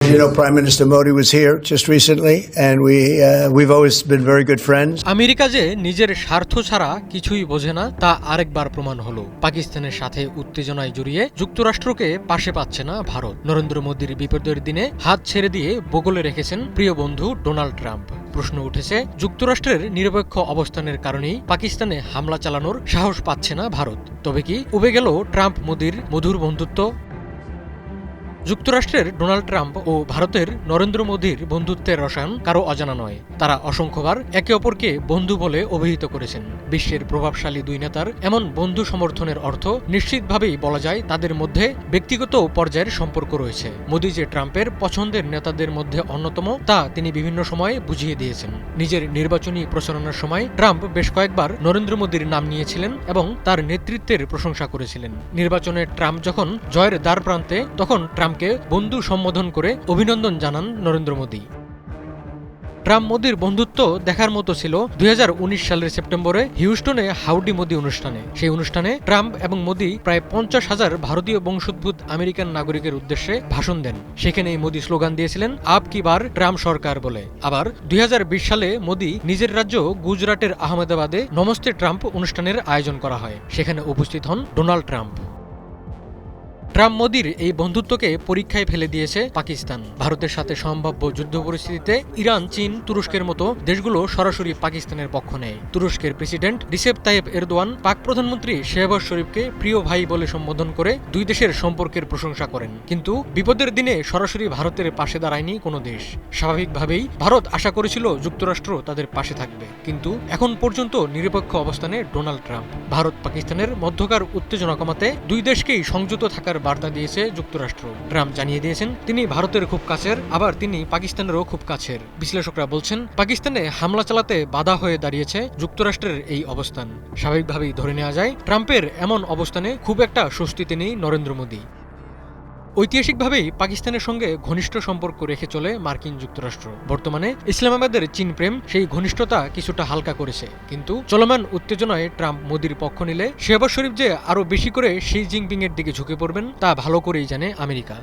you know, Prime Minister Modi was here just recently, and we've always been very good friends. America যে নিজের স্বার্থ ছাড়া কিছুই বোঝে না তা আরেকবার প্রমাণ হলো। পাকিস্তানের সাথে উত্তেজনায় জড়িয়ে যুক্তরাষ্ট্রকে পাশে পাচ্ছে না ভারত। নরেন্দ্র মোদীর বিপদের দিনে হাত ছেড়ে দিয়ে বগলে রেখেছেন প্রিয় বন্ধু ডোনাল্ড ট্রাম্প। প্রশ্ন উঠেছে, যুক্তরাষ্ট্রের নিরপেক্ষ অবস্থানের কারণেই পাকিস্তানে হামলা চালানোর সাহস পাচ্ছে না ভারত। তবে কি উবে গেল ট্রাম্প মোদীর মধুর বন্ধুত্ব? যুক্তরাষ্ট্রের ডোনাল্ড ট্রাম্প ও ভারতের নরেন্দ্র মোদীর বন্ধুত্বের রসায়ন কারো অজানা নয়। তারা অসংখ্যবার একে অপরকে বন্ধু বলে অভিহিত করেছেন। বিশ্বের প্রভাবশালী দুই নেতার এমন বন্ধু সমর্থনের অর্থ নিশ্চিতভাবেই বলা যায় তাদের মধ্যে ব্যক্তিগত পর্যায়ের সম্পর্ক রয়েছে। মোদী যে ট্রাম্পের পছন্দের নেতাদের মধ্যে অন্যতম তা তিনি বিভিন্ন সময়ে বুঝিয়ে দিয়েছেন। নিজের নির্বাচনী প্রচারণার সময় ট্রাম্প বেশ কয়েকবার নরেন্দ্র মোদীর নাম নিয়েছিলেন এবং তার নেতৃত্বের প্রশংসা করেছিলেন। নির্বাচনে ট্রাম্প যখন জয়ের দ্বার প্রান্তে তখন ট্রাম্পকে বন্ধু সম্বোধন করে অভিনন্দন জানান নরেন্দ্র মোদী। ট্রাম্প মোদীর বন্ধুত্ব দেখার মতো ছিল 2019 সালের সেপ্টেম্বরে হিউস্টনে হাউডি মোদি অনুষ্ঠানে। সেই অনুষ্ঠানে ট্রাম্প এবং মোদী প্রায় 50,000 ভারতীয় বংশোদ্ভূত আমেরিকান নাগরিকের উদ্দেশ্যে ভাষণ দেন। সেখানেই মোদী স্লোগান দিয়েছিলেন আপ কি বার ট্রাম্প সরকার বলে। আবার 2020 সালে মোদী নিজের রাজ্য গুজরাটের আহমেদাবাদে নমস্তে ট্রাম্প অনুষ্ঠানের আয়োজন করা হয়। সেখানে উপস্থিত হন ডোনাল্ড ট্রাম্প। ট্রাম্প মোদীর এই বন্ধুত্বকে পরীক্ষায় ফেলে দিয়েছে পাকিস্তান। ভারতের সাথে সম্ভাব্য যুদ্ধ পরিস্থিতিতে ইরান, চীন, তুরস্কের মতো দেশগুলো সরাসরি পাকিস্তানের পক্ষ নেয়। তুরস্কের প্রেসিডেন্ট রিসেপ তাইয়েপ এরদোয়ান পাক প্রধানমন্ত্রী শেহবাজ শরীফকে প্রিয় ভাই বলে সম্বোধন করে দুই দেশের সম্পর্কের প্রশংসা করেন। কিন্তু বিপদের দিনে সরাসরি ভারতের পাশে দাঁড়ায়নি কোনো দেশ। স্বাভাবিকভাবেই ভারত আশা করেছিল যুক্তরাষ্ট্র তাদের পাশে থাকবে, কিন্তু এখন পর্যন্ত নিরপেক্ষ অবস্থানে ডোনাল্ড ট্রাম্প। ভারত পাকিস্তানের মধ্যকার উত্তেজনা কমাতে দুই দেশকেই সংযত থাকার বার্তা দিয়েছে যুক্তরাষ্ট্র। ট্রাম্প জানিয়ে দিয়েছেন তিনি ভারতের খুব কাছের, আবার তিনি পাকিস্তানেরও খুব কাছের। বিশ্লেষকরা বলছেন পাকিস্তানে হামলা চালাতে বাধা হয়ে দাঁড়িয়েছে যুক্তরাষ্ট্রের এই অবস্থান। স্বাভাবিকভাবেই ধরে নেওয়া যায় ট্রাম্পের এমন অবস্থানে খুব একটা স্বস্তিতে নেই নরেন্দ্র মোদী। ঐতিহাসিকভাবেই পাকিস্তানের সঙ্গে ঘনিষ্ঠ সম্পর্ক রেখে চলে মার্কিন যুক্তরাষ্ট্র। বর্তমানে ইসলামাবাদের চীন প্রেম সেই ঘনিষ্ঠতা কিছুটা হালকা করেছে, কিন্তু চলমান উত্তেজনায় ট্রাম্প মোদীর পক্ষ নিলে শেহবাজ শরীফ যে আরও বেশি করে শি জিনপিং এর দিকে ঝুঁকে পড়বেন তা ভালো করেই জানে আমেরিকা।